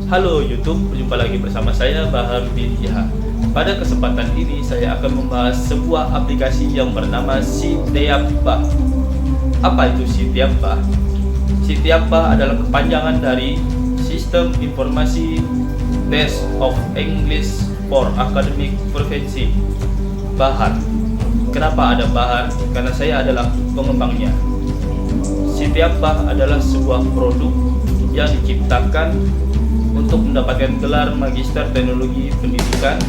Halo YouTube, berjumpa lagi bersama saya Bahar bin Jiha. Pada kesempatan ini saya akan membahas sebuah aplikasi yang bernama Sitiabah. Apa itu Sitiabah? Sitiabah adalah kepanjangan dari Sistem Informasi Test of English for Academic Proficiency, Bahar. Kenapa ada Bahar? Karena saya adalah pengembangnya. Sitiabah adalah sebuah produk yang diciptakan untuk mendapatkan gelar Magister Teknologi Pendidikan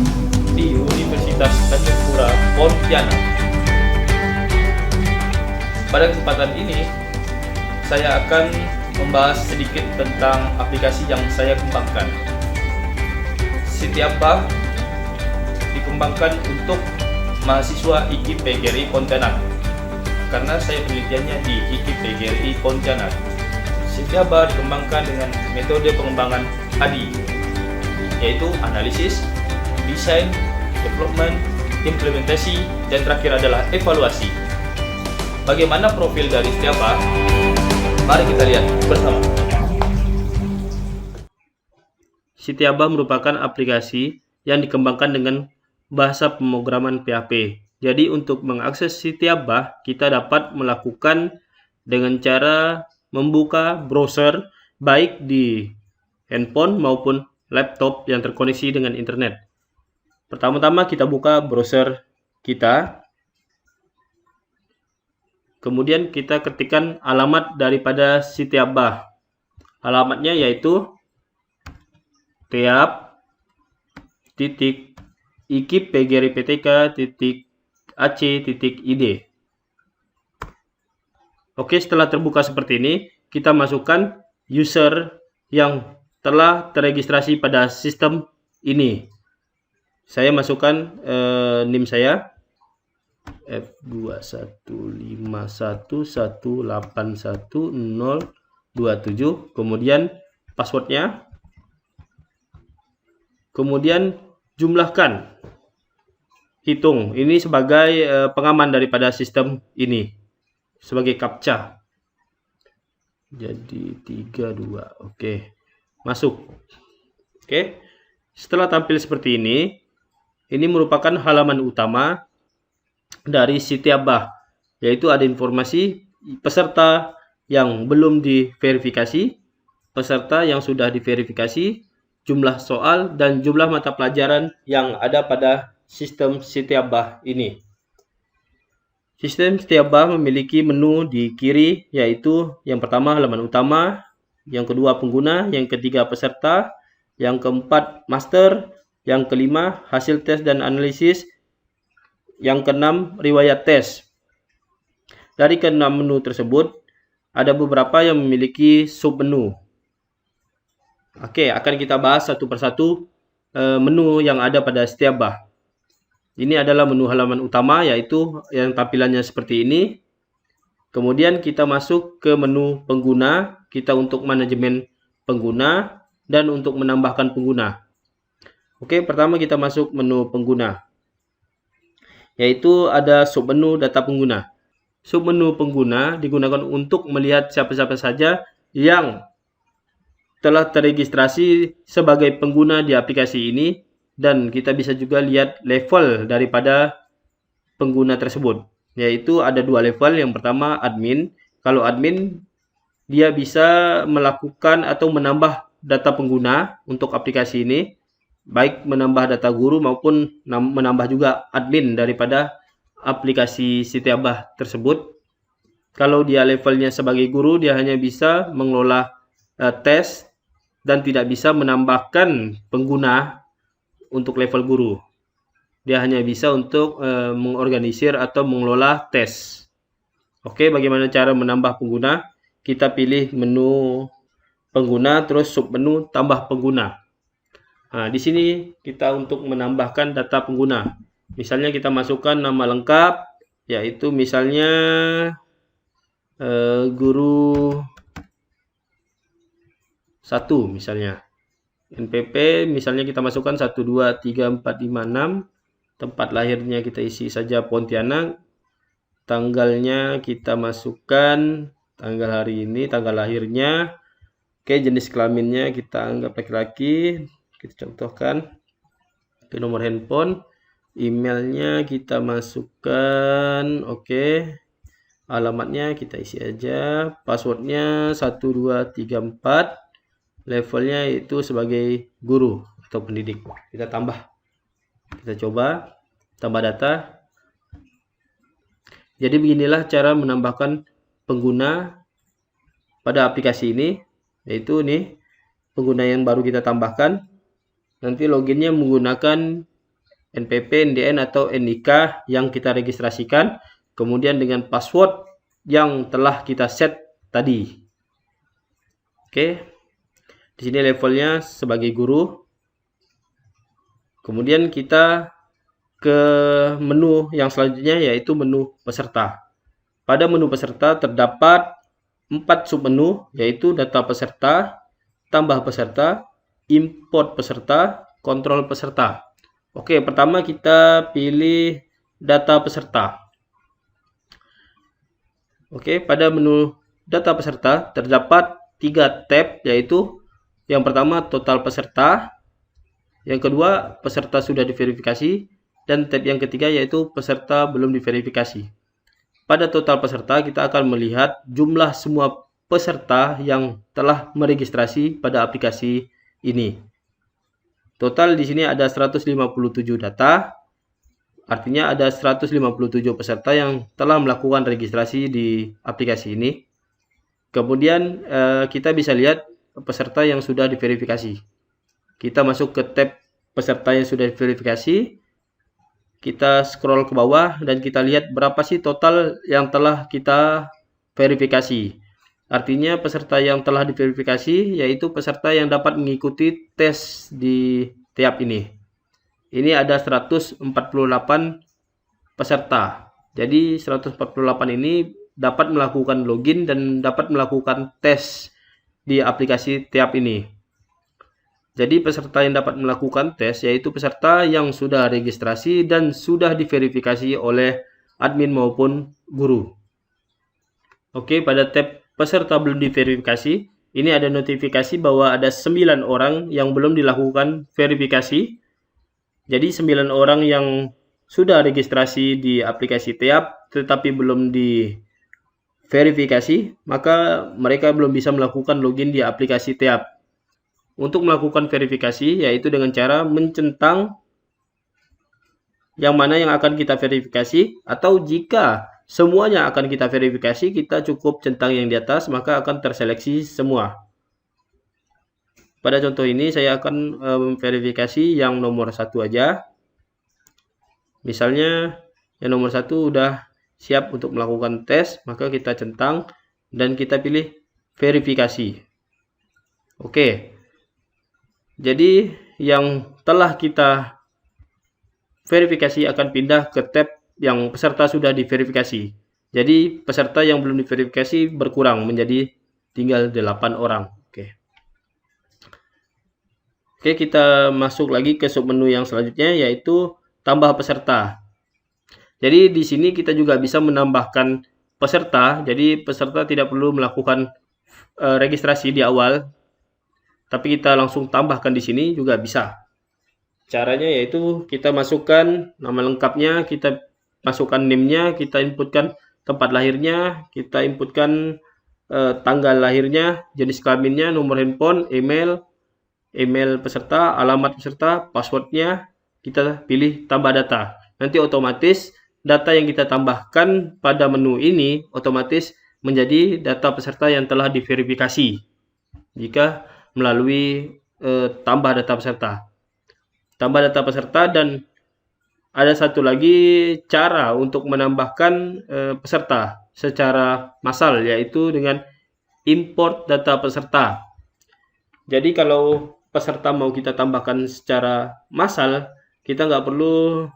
di Universitas Tanjung Pura, Pontianak. Pada kesempatan ini, saya akan membahas sedikit tentang aplikasi yang saya kembangkan. Sitiabah dikembangkan untuk mahasiswa IKIP PGRI Pontianak, karena saya penelitiannya di IKIP PGRI Pontianak. Sitiabah dikembangkan dengan metode pengembangan ADI, yaitu analisis, desain, development, implementasi, dan terakhir adalah evaluasi. Bagaimana profil dari Sitiabah? Mari kita lihat bersama. Sitiabah merupakan aplikasi yang dikembangkan dengan bahasa pemrograman PHP. Jadi untuk mengakses Sitiabah, kita dapat melakukan dengan cara membuka browser baik di handphone maupun laptop yang terkoneksi dengan internet. Pertama-tama kita buka browser kita. Kemudian kita ketikkan alamat daripada Sitiabah. Alamatnya yaitu teap.ikip.pgriptk.ac.id. Oke, setelah terbuka seperti ini, kita masukkan user yang telah terregistrasi pada sistem ini. Saya masukkan NIM saya F21511811027, kemudian passwordnya, kemudian jumlahkan, hitung. Ini sebagai pengaman daripada sistem ini, sebagai captcha. Jadi 32. Oke. Masuk. Oke. Setelah tampil seperti ini merupakan halaman utama dari Sitiabah, yaitu ada informasi peserta yang belum diverifikasi, peserta yang sudah diverifikasi, jumlah soal, dan jumlah mata pelajaran yang ada pada sistem Sitiabah ini. Sistem Sitiabah memiliki menu di kiri, yaitu yang pertama halaman utama, yang kedua pengguna, yang ketiga peserta, yang keempat master, yang kelima hasil tes dan analisis, yang keenam riwayat tes. Dari keenam menu tersebut, ada beberapa yang memiliki submenu. Oke, akan kita bahas satu persatu menu yang ada pada Sitiabah. Ini adalah menu halaman utama, yaitu yang tampilannya seperti ini. Kemudian kita masuk ke menu pengguna, kita untuk manajemen pengguna dan untuk menambahkan pengguna. Oke, pertama kita masuk menu pengguna, yaitu ada submenu data pengguna. Submenu pengguna digunakan untuk melihat siapa-siapa saja yang telah terregistrasi sebagai pengguna di aplikasi ini, dan kita bisa juga lihat level daripada pengguna tersebut, yaitu ada dua level. Yang pertama admin. Kalau admin, dia bisa melakukan atau menambah data pengguna untuk aplikasi ini, baik menambah data guru maupun menambah juga admin daripada aplikasi Sitiabah tersebut. Kalau dia levelnya sebagai guru, dia hanya bisa mengelola tes dan tidak bisa menambahkan pengguna untuk level guru. Dia hanya bisa untuk mengorganisir atau mengelola tes. Oke, bagaimana cara menambah pengguna? Kita pilih menu pengguna, terus submenu tambah pengguna. Nah, di sini kita untuk menambahkan data pengguna. Misalnya kita masukkan nama lengkap, yaitu misalnya guru 1 misalnya. NPP misalnya kita masukkan 1234556, tempat lahirnya kita isi saja Pontianak, tanggalnya kita masukkan tanggal hari ini, tanggal lahirnya, Oke, jenis kelaminnya kita anggap laki-laki. Kita contohkan ke nomor handphone. Emailnya kita masukkan. Oke. Alamatnya kita isi aja. Passwordnya 1234. Levelnya itu sebagai guru atau pendidik. Kita tambah. Kita coba tambah data. Jadi beginilah cara menambahkan pengguna pada aplikasi ini. Yaitu nih pengguna yang baru kita tambahkan. Nanti loginnya menggunakan NPP, NDN atau NIK yang kita registrasikan. Kemudian dengan password yang telah kita set tadi. Oke. Di sini levelnya sebagai guru. Kemudian kita ke menu yang selanjutnya yaitu menu peserta. Pada menu peserta terdapat 4 submenu yaitu data peserta, tambah peserta, import peserta, kontrol peserta. Oke, pertama kita pilih data peserta. Oke, pada menu data peserta terdapat 3 tab yaitu yang pertama total peserta, yang kedua peserta sudah diverifikasi, dan tab yang ketiga yaitu peserta belum diverifikasi. Pada total peserta kita akan melihat jumlah semua peserta yang telah meregistrasi pada aplikasi ini. Total di sini ada 157 data. Artinya ada 157 peserta yang telah melakukan registrasi di aplikasi ini. Kemudian kita bisa lihat peserta yang sudah diverifikasi. Kita masuk ke tab peserta yang sudah diverifikasi. Kita scroll ke bawah dan kita lihat berapa sih total yang telah kita verifikasi. Artinya peserta yang telah diverifikasi yaitu peserta yang dapat mengikuti tes di tab ini. Ini ada 148 peserta. Jadi 148 ini dapat melakukan login dan dapat melakukan tes di aplikasi tab ini. Jadi peserta yang dapat melakukan tes yaitu peserta yang sudah registrasi dan sudah diverifikasi oleh admin maupun guru. Oke, pada tab peserta belum diverifikasi, ini ada notifikasi bahwa ada 9 orang yang belum dilakukan verifikasi. Jadi 9 orang yang sudah registrasi di aplikasi tab tetapi belum diverifikasi, maka mereka belum bisa melakukan login di aplikasi tab. Untuk melakukan verifikasi yaitu dengan cara mencentang yang mana yang akan kita verifikasi, atau jika semuanya akan kita verifikasi, kita cukup centang yang di atas maka akan terseleksi semua. Pada contoh ini saya akan memverifikasi yang nomor 1 aja. Misalnya yang nomor 1 udah siap untuk melakukan tes, maka kita centang dan kita pilih verifikasi. Oke. Jadi yang telah kita verifikasi akan pindah ke tab yang peserta sudah diverifikasi. Jadi peserta yang belum diverifikasi berkurang menjadi tinggal 8 orang. Oke, kita masuk lagi ke submenu yang selanjutnya yaitu tambah peserta. Jadi di sini kita juga bisa menambahkan peserta. Jadi peserta tidak perlu melakukan registrasi di awal. Tapi kita langsung tambahkan di sini juga bisa. Caranya yaitu kita masukkan nama lengkapnya, kita masukkan NIM-nya, kita inputkan tempat lahirnya, kita inputkan tanggal lahirnya, jenis kelaminnya, nomor handphone, email peserta, alamat peserta, passwordnya, kita pilih tambah data. Nanti otomatis data yang kita tambahkan pada menu ini otomatis menjadi data peserta yang telah diverifikasi. Jika melalui tambah data peserta. Tambah data peserta, dan ada satu lagi cara untuk menambahkan peserta secara massal yaitu dengan import data peserta. Jadi kalau peserta mau kita tambahkan secara massal, kita nggak perlu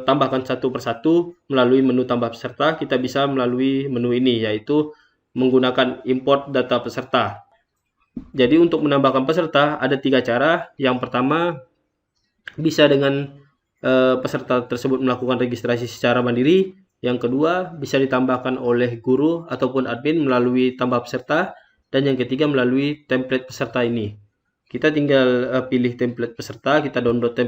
tambahkan satu persatu melalui menu tambah peserta. Kita bisa melalui menu ini yaitu menggunakan import data peserta. Jadi untuk menambahkan peserta ada 3 cara. Yang pertama bisa dengan peserta tersebut melakukan registrasi secara mandiri. Yang kedua bisa ditambahkan oleh guru ataupun admin melalui tambah peserta. dan yang ketiga melalui template peserta ini. Kita tinggal pilih template peserta, kita download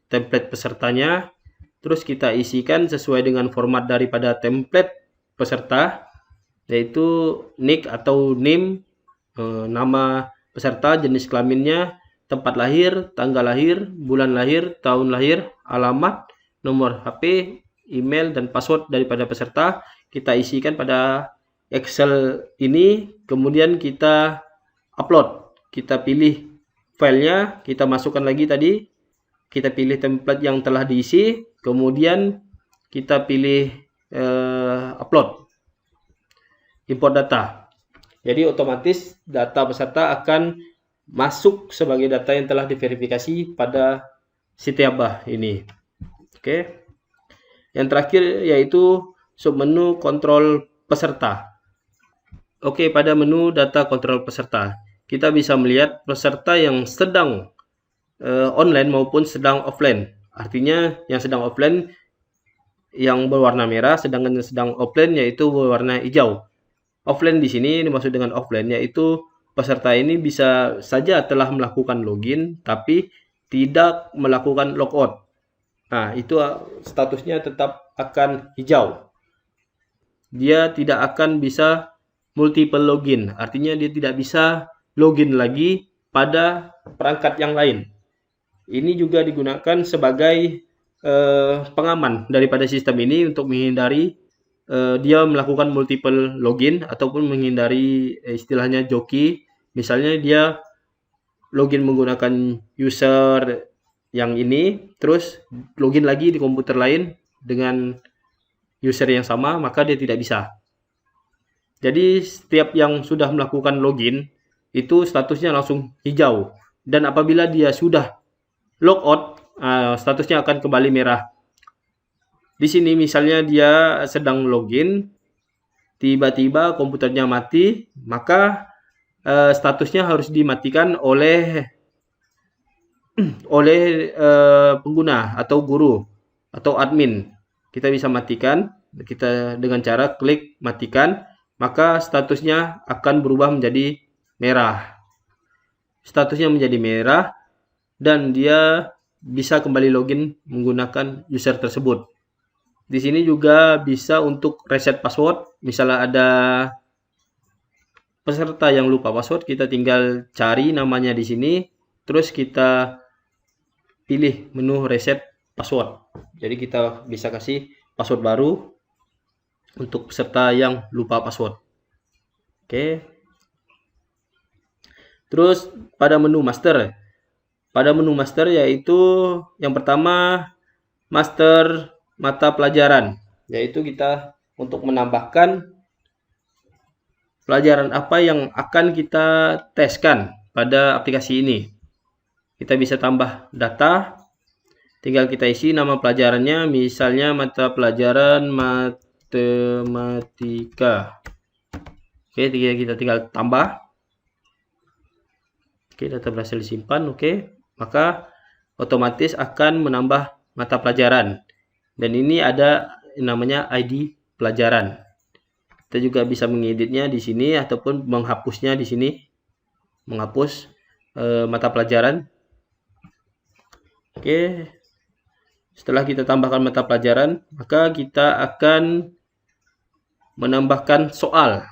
template pesertanya, terus kita isikan sesuai dengan format daripada template peserta, yaitu nick atau name, nama peserta, jenis kelaminnya, tempat lahir, tanggal lahir, bulan lahir, tahun lahir, alamat, nomor HP, email, dan password daripada peserta. Kita isikan pada Excel ini, kemudian kita upload. Kita pilih filenya, kita masukkan lagi tadi, kita pilih template yang telah diisi, kemudian kita pilih upload, import data. Jadi otomatis data peserta akan masuk sebagai data yang telah diverifikasi pada Sitiabah ini. Oke. Yang terakhir yaitu submenu kontrol peserta. Oke, pada menu data kontrol peserta, kita bisa melihat peserta yang sedang online maupun sedang offline. Artinya yang sedang offline yang berwarna merah, sedangkan yang sedang offline yaitu berwarna hijau. Offline di sini dimaksud dengan offline yaitu peserta ini bisa saja telah melakukan login tapi tidak melakukan logout. Nah, itu statusnya tetap akan hijau. Dia tidak akan bisa multiple login. Artinya dia tidak bisa login lagi pada perangkat yang lain. Ini juga digunakan sebagai pengaman daripada sistem ini untuk menghindari dia melakukan multiple login ataupun menghindari istilahnya joki. Misalnya dia login menggunakan user yang ini, terus login lagi di komputer lain dengan user yang sama, maka dia tidak bisa. Jadi setiap yang sudah melakukan login itu statusnya langsung hijau, dan apabila dia sudah logout, statusnya akan kembali merah. Di sini misalnya dia sedang login, tiba-tiba komputernya mati, maka statusnya harus dimatikan oleh pengguna atau guru atau admin. Kita bisa matikan kita dengan cara klik matikan, maka statusnya akan berubah menjadi merah. Statusnya menjadi merah dan dia bisa kembali login menggunakan user tersebut. Di sini juga bisa untuk reset password. Misalnya ada peserta yang lupa password, kita tinggal cari namanya di sini, terus kita pilih menu reset password. Jadi kita bisa kasih password baru untuk peserta yang lupa password. Oke. Terus pada menu master. Pada menu master yaitu yang pertama master mata pelajaran, yaitu kita untuk menambahkan pelajaran apa yang akan kita teskan pada aplikasi ini. Kita bisa tambah data, tinggal kita isi nama pelajarannya, misalnya mata pelajaran matematika. Oke, kita tinggal tambah. Oke, data berhasil disimpan. Oke, maka otomatis akan menambah mata pelajaran. Dan ini ada namanya ID pelajaran. Kita juga bisa mengeditnya di sini ataupun menghapusnya di sini. Menghapus mata pelajaran. Oke. Setelah kita tambahkan mata pelajaran, maka kita akan menambahkan soal.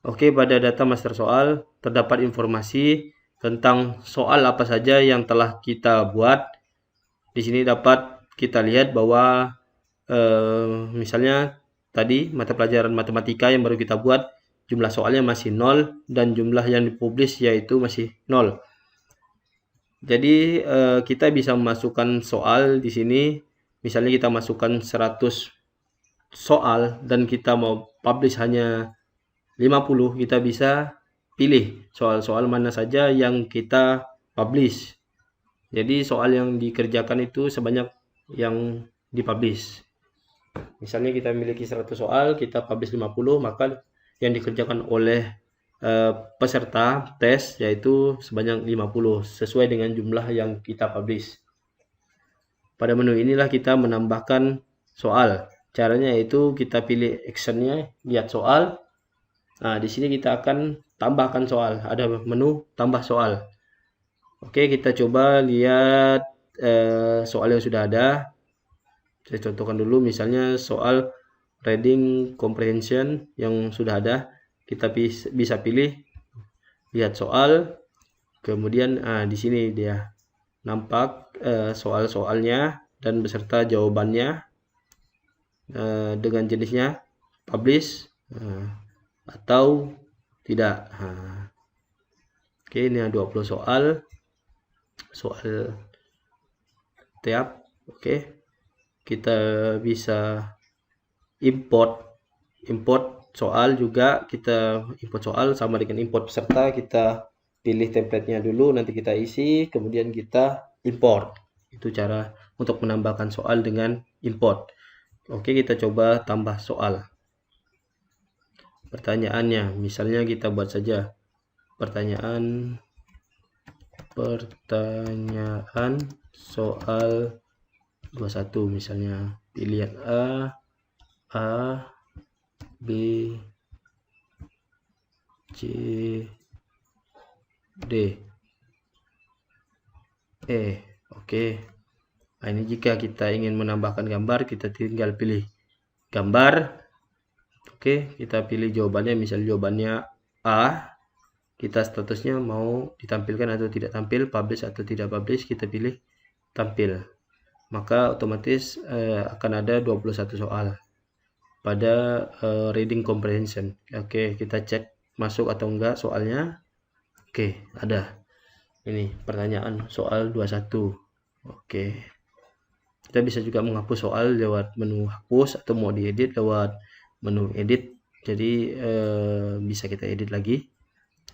Oke, pada data master soal terdapat informasi tentang soal apa saja yang telah kita buat. Di sini dapat kita lihat bahwa misalnya tadi mata pelajaran matematika yang baru kita buat, jumlah soalnya masih 0 dan jumlah yang dipublish yaitu masih 0. Jadi kita bisa memasukkan soal di sini. Misalnya kita masukkan 100 soal dan kita mau publish hanya 50, kita bisa pilih soal-soal mana saja yang kita publish. Jadi soal yang dikerjakan itu sebanyak yang dipublish. Misalnya kita memiliki 100 soal, kita publish 50, maka yang dikerjakan oleh peserta tes yaitu sebanyak 50 sesuai dengan jumlah yang kita publish. Pada menu inilah kita menambahkan soal. Caranya yaitu kita pilih actionnya, lihat soal. Nah, di sini kita akan tambahkan soal. Ada menu tambah soal. Oke, kita coba lihat soal yang sudah ada. Saya contohkan dulu, misalnya soal reading comprehension yang sudah ada. Kita bisa pilih lihat soal, kemudian di sini dia nampak soal-soalnya dan beserta jawabannya dengan jenisnya publish atau tidak. Oke, ini ada 20 soal tiap. Oke, kita bisa import soal juga. Kita import soal sama dengan import peserta. Kita pilih template-nya dulu, nanti kita isi, kemudian kita import. Itu cara untuk menambahkan soal dengan import. Oke, kita coba tambah soal. Pertanyaannya, misalnya kita buat saja pertanyaan soal 21, misalnya pilihan A, B, C, D, E. Oke. Nah, ini jika kita ingin menambahkan gambar, kita tinggal pilih gambar. Oke, kita pilih jawabannya, misalnya jawabannya A. Kita statusnya mau ditampilkan atau tidak tampil, publish atau tidak publish, kita pilih tampil. Maka otomatis akan ada 21 soal pada reading comprehension. Oke, kita cek masuk atau enggak soalnya. Oke, ada. Ini pertanyaan soal 21. Oke. Kita bisa juga menghapus soal lewat menu hapus atau mau diedit lewat menu edit. Jadi bisa kita edit lagi.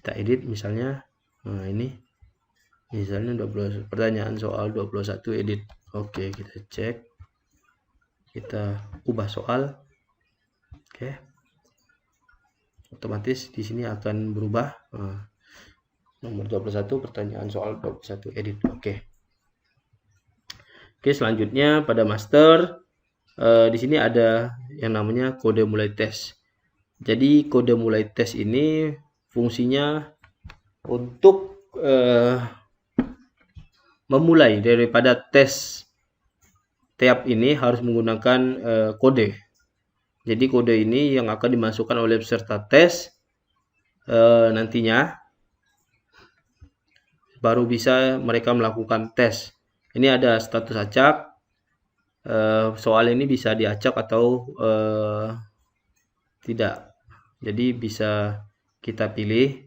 Kita edit misalnya. Nah, ini misalnya 20 pertanyaan soal 21 edit. Oke, kita cek. Kita ubah soal. Oke. Otomatis di sini akan berubah. Nomor 21 pertanyaan soal 21 edit. Oke. Oke, selanjutnya pada master di sini ada yang namanya kode mulai tes. Jadi kode mulai tes ini fungsinya untuk memulai daripada tes tab ini harus menggunakan kode. Jadi kode ini yang akan dimasukkan oleh peserta tes nantinya baru bisa mereka melakukan tes. Ini ada status acak. Soal ini bisa diacak atau tidak. Jadi bisa kita pilih.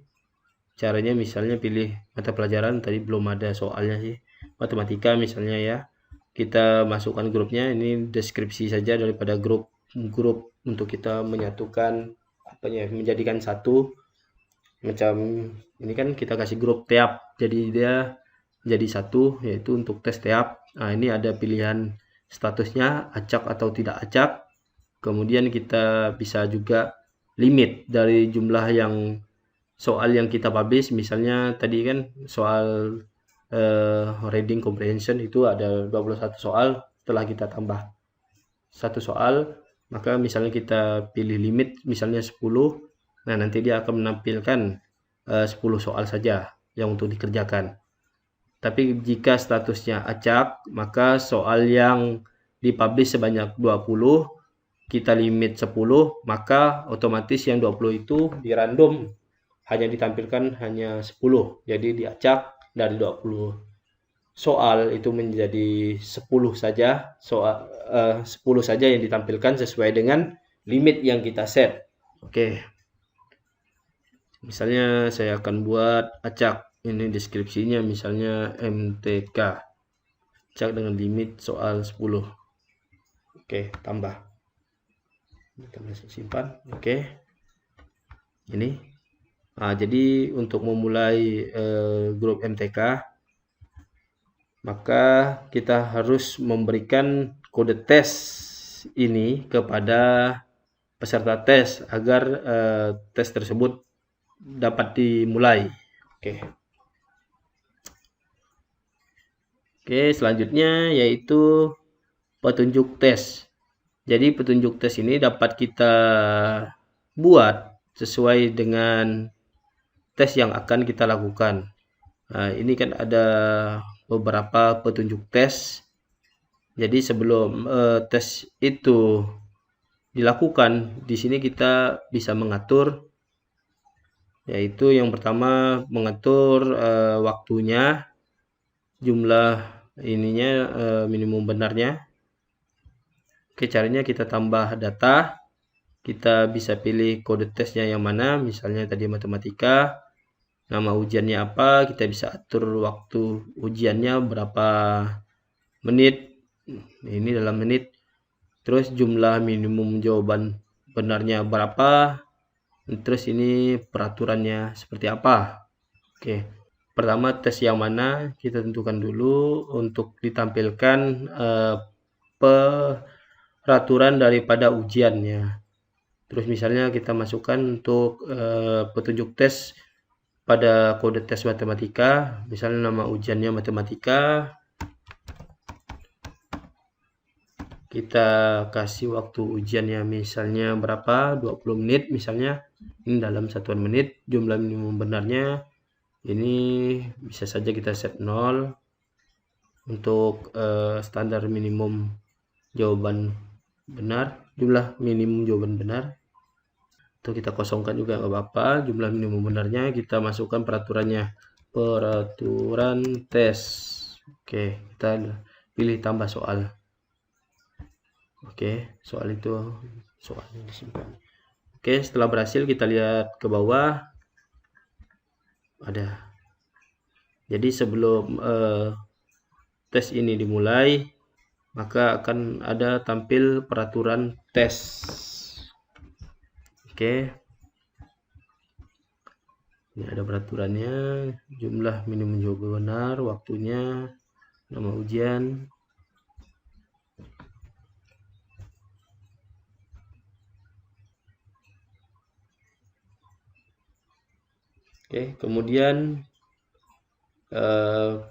Caranya misalnya pilih mata pelajaran, tadi belum ada soalnya sih. Matematika misalnya ya. Kita masukkan grupnya, ini deskripsi saja daripada grup untuk kita menyatukan menjadikan satu. Macam ini kan kita kasih grup tab, jadi dia jadi satu, yaitu untuk tes tab. Nah, ini ada pilihan statusnya acak atau tidak acak. Kemudian kita bisa juga limit dari jumlah yang soal yang kita publish. Misalnya tadi kan soal reading comprehension itu ada 21 soal. Setelah kita tambah satu soal, maka misalnya kita pilih limit misalnya 10. Nah, nanti dia akan menampilkan 10 soal saja yang untuk dikerjakan. Tapi jika statusnya acak, maka soal yang dipublish sebanyak 20, kita limit 10, maka otomatis yang 20 itu di random hanya ditampilkan hanya 10. Jadi diacak dari 20 soal itu menjadi 10 saja soal 10 saja yang ditampilkan sesuai dengan limit yang kita set. Oke. Misalnya saya akan buat acak. Ini deskripsinya misalnya MTK. Acak dengan limit soal 10. Oke, tambah. Kita masuk simpan. Oke. Ini. Nah, jadi untuk memulai grup MTK, maka kita harus memberikan kode tes ini kepada peserta tes agar tes tersebut dapat dimulai. Oke, selanjutnya yaitu petunjuk tes. Jadi petunjuk tes ini dapat kita buat sesuai dengan tes yang akan kita lakukan. Nah, ini kan ada beberapa petunjuk tes. Jadi sebelum tes itu dilakukan, di sini kita bisa mengatur, yaitu yang pertama mengatur waktunya, jumlah ininya minimum benarnya. Oke, caranya kita tambah data, kita bisa pilih kode tesnya yang mana, misalnya tadi matematika, nama ujiannya apa, kita bisa atur waktu ujiannya berapa menit, ini dalam menit, terus jumlah minimum jawaban benarnya berapa, terus ini peraturannya seperti apa. Oke, pertama tes yang mana kita tentukan dulu untuk ditampilkan peraturan daripada ujiannya. Terus misalnya kita masukkan untuk petunjuk tes pada kode tes matematika, misalnya nama ujiannya matematika, kita kasih waktu ujiannya misalnya berapa, 20 menit misalnya, ini dalam satuan menit, jumlah minimum benarnya, ini bisa saja kita set 0, untuk standar minimum jawaban benar, jumlah minimum jawaban benar, atau kita kosongkan juga nggak apa-apa, jumlah minimum benarnya kita masukkan peraturannya, peraturan tes. Oke, kita pilih tambah soal. Oke, soal itu soalnya disimpan. Oke, setelah berhasil kita lihat ke bawah, ada. Jadi sebelum tes ini dimulai, maka akan ada tampil peraturan tes. Oke, ini ada peraturannya, jumlah minimum jawaban benar, waktunya, nama ujian. Oke, kemudian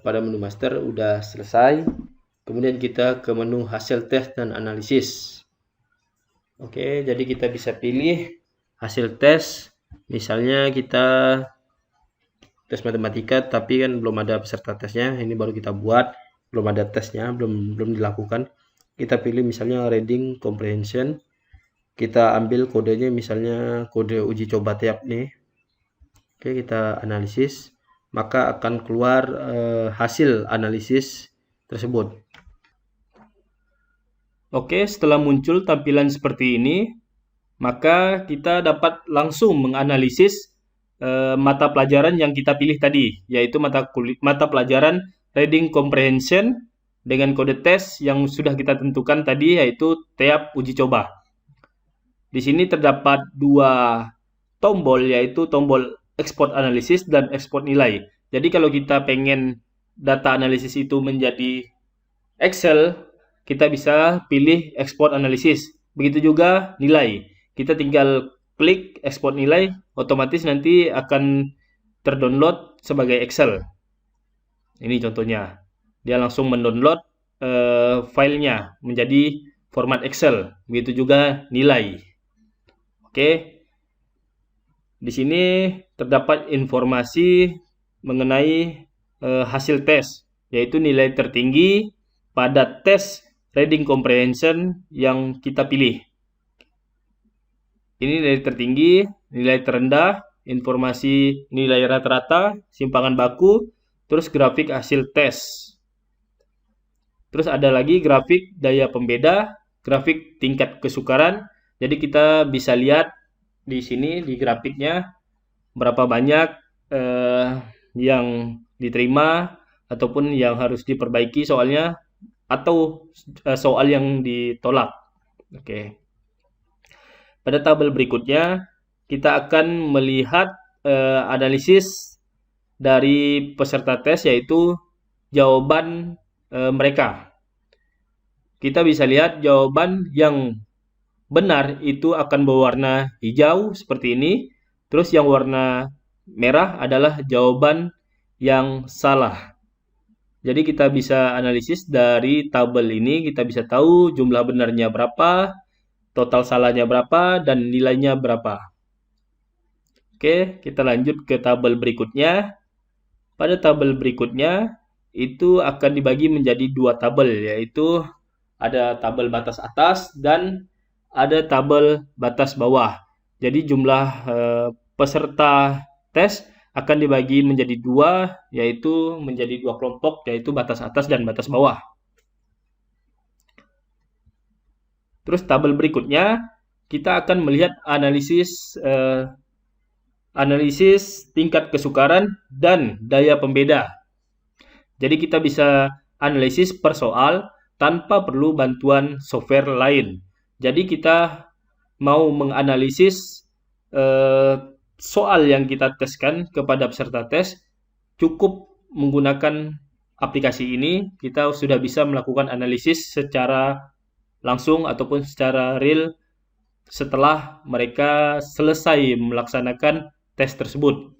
pada menu master udah selesai. Kemudian kita ke menu hasil tes dan analisis. Oke, jadi kita bisa pilih hasil tes. Misalnya kita tes matematika tapi kan belum ada peserta tesnya, ini baru kita buat, belum ada tesnya, belum dilakukan. Kita pilih misalnya reading comprehension. Kita ambil kodenya misalnya kode uji coba TEAP nih. Oke, kita analisis, maka akan keluar hasil analisis tersebut. Oke, setelah muncul tampilan seperti ini, maka kita dapat langsung menganalisis mata pelajaran yang kita pilih tadi, yaitu mata pelajaran Reading Comprehension dengan kode tes yang sudah kita tentukan tadi, yaitu TEAP uji coba. Di sini terdapat dua tombol, yaitu tombol export analisis dan export nilai. Jadi kalau kita pengen data analisis itu menjadi Excel, kita bisa pilih export analisis. Begitu juga nilai. Kita tinggal klik export nilai, otomatis nanti akan terdownload sebagai Excel. Ini contohnya. Dia langsung mendownload filenya menjadi format Excel. Begitu juga nilai. Oke. Di sini terdapat informasi mengenai hasil tes, yaitu nilai tertinggi pada tes Reading Comprehension yang kita pilih. Ini nilai tertinggi, nilai terendah, informasi nilai rata-rata, simpangan baku, terus grafik hasil tes. Terus ada lagi grafik daya pembeda, grafik tingkat kesukaran. Jadi kita bisa lihat di sini di grafiknya berapa banyak yang diterima ataupun yang harus diperbaiki soalnya, atau soal yang ditolak. Oke. Pada tabel berikutnya kita akan melihat analisis dari peserta tes, yaitu jawaban mereka. Kita bisa lihat jawaban yang benar itu akan berwarna hijau seperti ini. Terus yang warna merah adalah jawaban yang salah. Jadi kita bisa analisis dari tabel ini, kita bisa tahu jumlah benarnya berapa, total salahnya berapa, dan nilainya berapa. Oke, kita lanjut ke tabel berikutnya. Pada tabel berikutnya, itu akan dibagi menjadi dua tabel, yaitu ada tabel batas atas dan ada tabel batas bawah. Jadi jumlah peserta tes akan dibagi menjadi dua, yaitu menjadi dua kelompok, yaitu batas atas dan batas bawah. Terus tabel berikutnya, kita akan melihat analisis tingkat kesukaran dan daya pembeda. Jadi kita bisa analisis per soal tanpa perlu bantuan software lain. Jadi kita mau menganalisis soal yang kita teskan kepada peserta tes, cukup menggunakan aplikasi ini, kita sudah bisa melakukan analisis secara langsung ataupun secara real setelah mereka selesai melaksanakan tes tersebut.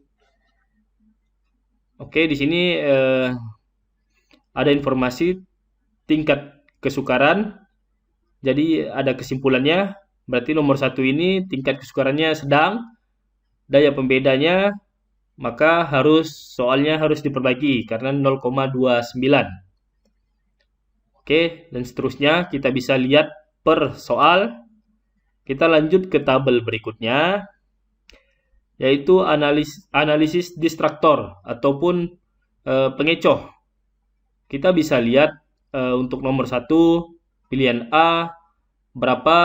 Oke, di sini ada informasi tingkat kesukaran. Jadi ada kesimpulannya, berarti nomor 1 ini tingkat kesukarannya sedang, daya pembedanya maka soalnya harus diperbaiki karena 0,29. Oke, dan seterusnya kita bisa lihat per soal. Kita lanjut ke tabel berikutnya, yaitu analisis distraktor ataupun pengecoh. Kita bisa lihat untuk nomor 1 pilihan A berapa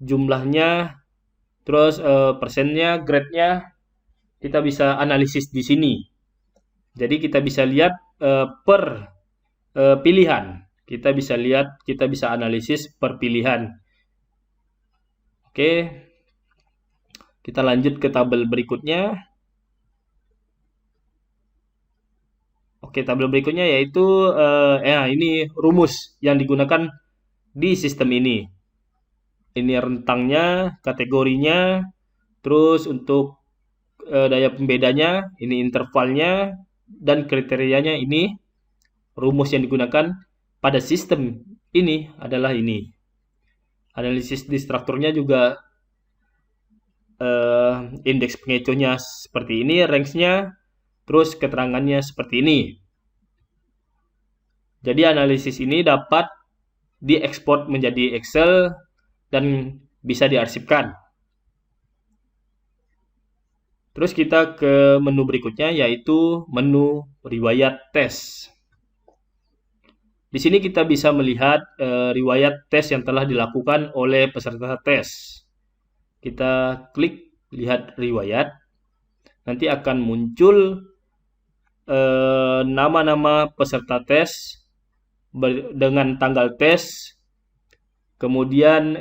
jumlahnya, terus persennya, grade-nya, kita bisa analisis di sini. Jadi kita bisa lihat per pilihan. Kita bisa analisis per pilihan. Oke, kita lanjut ke tabel berikutnya. Oke, tabel berikutnya yaitu ini rumus yang digunakan di sistem ini. Ini rentangnya, kategorinya, terus untuk daya pembedanya, ini intervalnya, dan kriterianya ini. Rumus yang digunakan pada sistem ini adalah ini. Analisis distraktornya juga indeks pengecohnya seperti ini, range-nya, terus keterangannya seperti ini. Jadi analisis ini dapat diekspor menjadi Excel dan bisa diarsipkan. Terus kita ke menu berikutnya, yaitu menu riwayat tes. Di sini kita bisa melihat riwayat tes yang telah dilakukan oleh peserta tes. Kita klik lihat riwayat, nanti akan muncul nama-nama peserta tes dengan tanggal tes, kemudian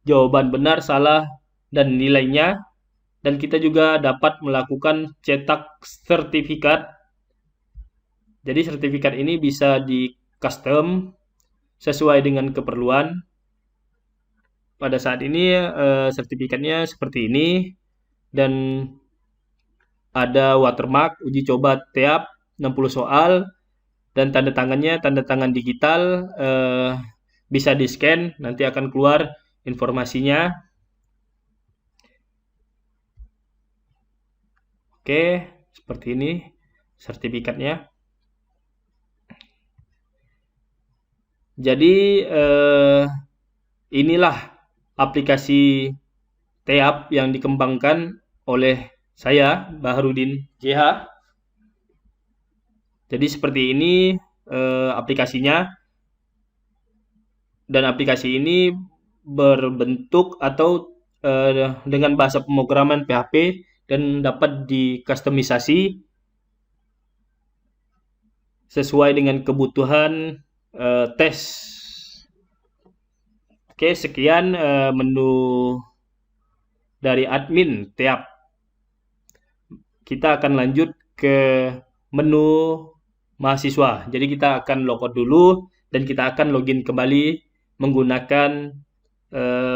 jawaban benar, salah, dan nilainya. Dan kita juga dapat melakukan cetak sertifikat. Jadi sertifikat ini bisa di custom sesuai dengan keperluan. Pada saat ini sertifikatnya seperti ini dan ada watermark uji coba TEAP 60 soal dan tanda tangan digital, bisa di scan, nanti akan keluar informasinya. Oke, seperti ini sertifikatnya. Jadi inilah aplikasi TEAP yang dikembangkan oleh saya, Baharudin JH. Jadi seperti ini aplikasinya, dan aplikasi ini berbentuk atau dengan bahasa pemrograman PHP dan dapat dikustomisasi sesuai dengan kebutuhan tes. Oke, sekian menu dari admin TEAP. Kita akan lanjut ke menu mahasiswa. Jadi kita akan logout dulu dan kita akan login kembali menggunakan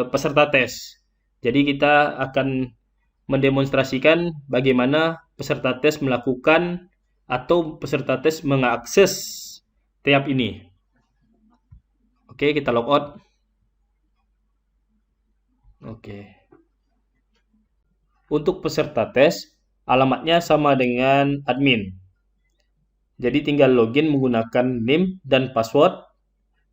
peserta tes. Jadi kita akan mendemonstrasikan bagaimana peserta tes melakukan atau peserta tes mengakses TEAP ini. Oke, kita logout. Oke. untuk peserta tes, alamatnya sama dengan admin. Jadi tinggal login menggunakan NIM dan password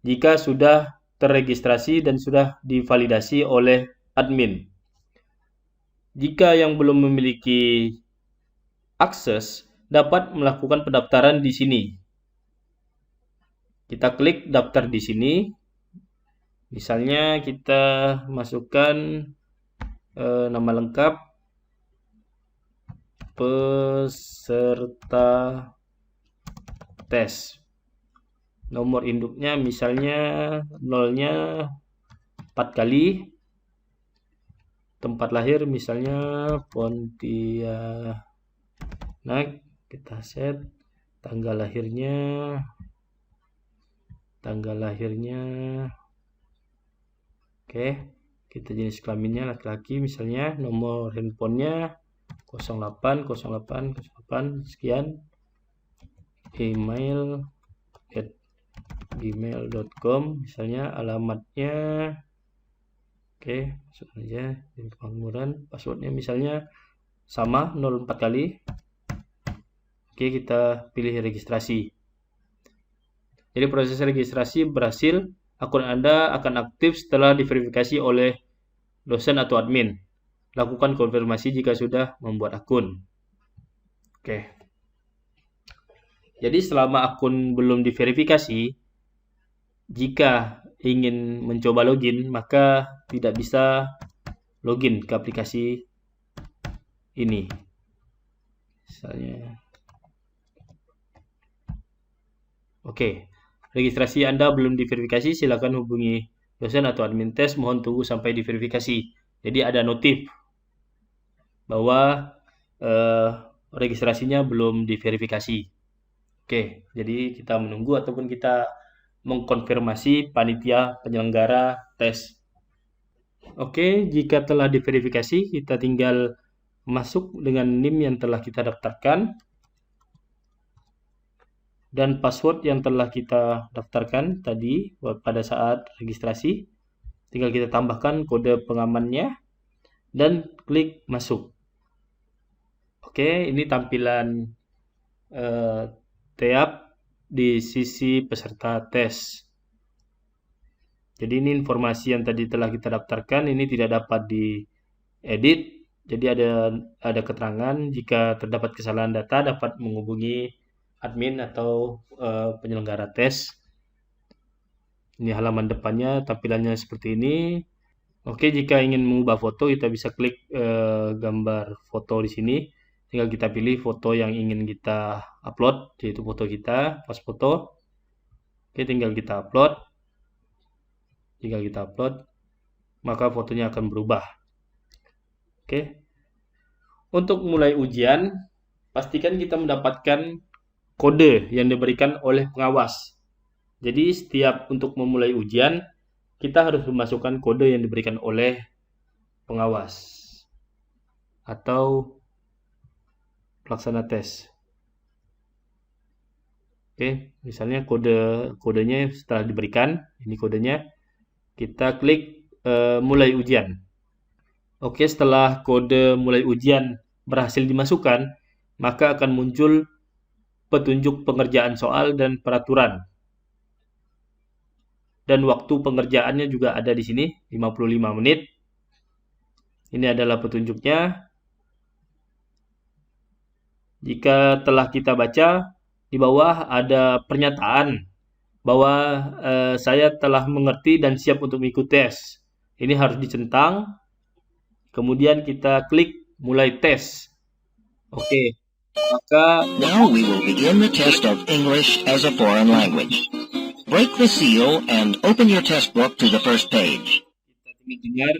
jika sudah terregistrasi dan sudah divalidasi oleh admin. Jika yang belum memiliki akses, dapat melakukan pendaftaran di sini. Kita klik daftar di sini. Misalnya kita masukkan nama lengkap peserta tes. Nomor induknya misalnya 0-nya 4 kali. Tempat lahir misalnya Pontianak. Kita set tanggal lahirnya. Oke, kita jenis kelaminnya laki-laki misalnya, nomor handphonenya 080808 sekian, email @gmail.com misalnya, alamatnya oke, masuk aja di pengangguran, passwordnya misalnya sama 04 kali. Oke, kita pilih registrasi. Jadi proses registrasi berhasil, akun Anda akan aktif setelah diverifikasi oleh dosen atau admin. Lakukan konfirmasi jika sudah membuat akun. Oke. Jadi selama akun belum diverifikasi, jika ingin mencoba login, maka tidak bisa login ke aplikasi ini. Misalnya. Oke. Registrasi Anda belum diverifikasi, silakan hubungi dosen atau admin tes, mohon tunggu sampai diverifikasi. Jadi ada notif bahwa registrasinya belum diverifikasi. Oke, jadi kita menunggu ataupun kita mengkonfirmasi panitia penyelenggara tes. Oke, jika telah diverifikasi, kita tinggal masuk dengan NIM yang telah kita daftarkan dan password yang telah kita daftarkan tadi pada saat registrasi. Tinggal kita tambahkan kode pengamannya dan klik masuk. Oke, ini tampilan tab di sisi peserta tes. Jadi ini informasi yang tadi telah kita daftarkan, ini tidak dapat diedit. Jadi ada keterangan jika terdapat kesalahan data dapat menghubungi admin atau penyelenggara tes. Ini halaman depannya, tampilannya seperti ini. Oke, jika ingin mengubah foto, kita bisa klik gambar foto di sini. Tinggal kita pilih foto yang ingin kita upload, yaitu foto kita, pas foto. Oke, tinggal kita upload. Jika kita upload, maka fotonya akan berubah. Oke. Untuk mulai ujian, pastikan kita mendapatkan kode yang diberikan oleh pengawas. Jadi setiap untuk memulai ujian, kita harus memasukkan kode yang diberikan oleh pengawas atau pelaksana tes. Oke, misalnya kodenya setelah diberikan, ini kodenya, kita klik mulai ujian. Oke, setelah kode mulai ujian berhasil dimasukkan, maka akan muncul petunjuk pengerjaan soal dan peraturan. Dan waktu pengerjaannya juga ada di sini, 55 menit. Ini adalah petunjuknya. Jika telah kita baca, di bawah ada pernyataan bahwa saya telah mengerti dan siap untuk mengikuti tes. Ini harus dicentang. Kemudian kita klik mulai tes. Oke. Maka now we will begin the test of English as a foreign language. Break the seal and open your test book to the first page. Kita dengar.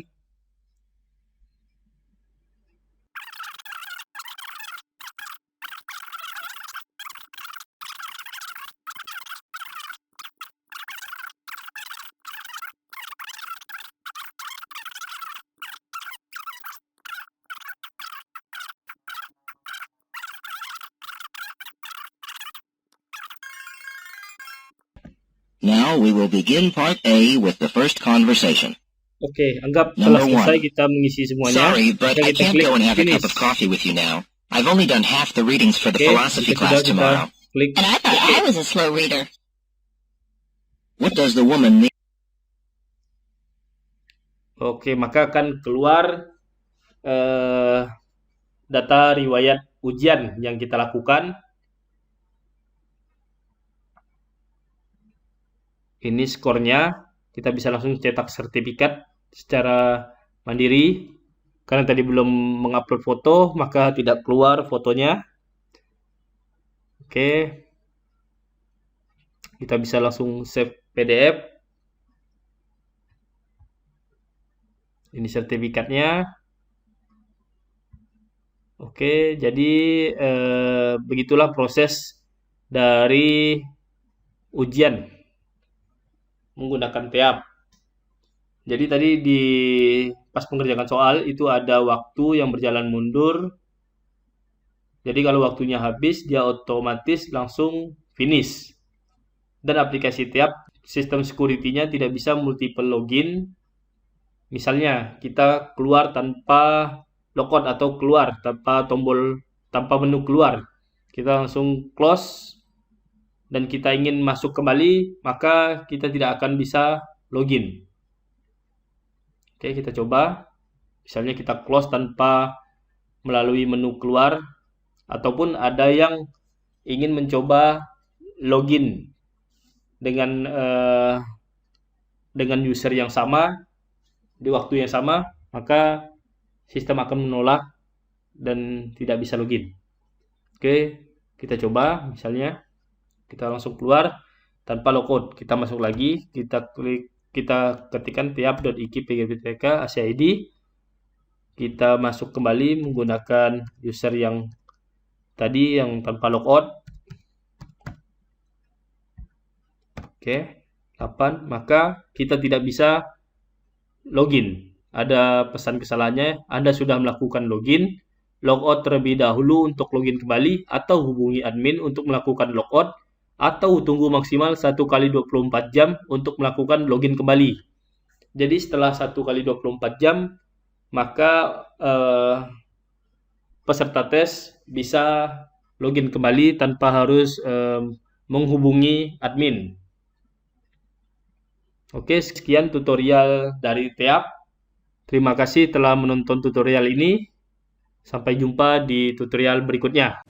Now we will begin part A with the first conversation. Oke, anggap telah Number selesai 1. kita mengisi semuanya. Sorry, but Maka I kita can't klik go and have a finish. cup of coffee with you now. I've only done half the readings for the Oke, philosophy jika class sudah kita tomorrow. klik. And I thought I was a slow reader. What does the woman mean? Oke, maka akan keluar data riwayat ujian yang kita lakukan. Ini skornya. Kita bisa langsung cetak sertifikat secara mandiri. Karena tadi belum mengupload foto, maka tidak keluar fotonya. Oke. Kita bisa langsung save PDF. Ini sertifikatnya. Oke, jadi begitulah proses dari ujian menggunakan TEAP. Jadi tadi pas mengerjakan soal itu ada waktu yang berjalan mundur. Jadi kalau waktunya habis, dia otomatis langsung finish. Dan aplikasi TEAP, sistem security-nya tidak bisa multiple login. Misalnya, kita keluar tanpa logout atau keluar tanpa menu keluar. Kita langsung close dan kita ingin masuk kembali, maka kita tidak akan bisa login. Oke, kita coba. Misalnya kita close tanpa melalui menu keluar, ataupun ada yang ingin mencoba login dengan user yang sama di waktu yang sama, maka sistem akan menolak dan tidak bisa login. Oke, kita coba. Misalnya kita langsung keluar tanpa logout. Kita masuk lagi, kita ketikkan teap.iki.pgptk ACID. Kita masuk kembali menggunakan user yang tadi yang tanpa logout. Oke, 8. Maka kita tidak bisa login. Ada pesan kesalahannya, Anda sudah melakukan login, logout terlebih dahulu untuk login kembali, atau hubungi admin untuk melakukan logout, atau tunggu maksimal 1 kali 24 jam untuk melakukan login kembali. Jadi setelah 1 kali 24 jam, maka peserta tes bisa login kembali tanpa harus menghubungi admin. Oke, sekian tutorial dari TEAP. Terima kasih telah menonton tutorial ini. Sampai jumpa di tutorial berikutnya.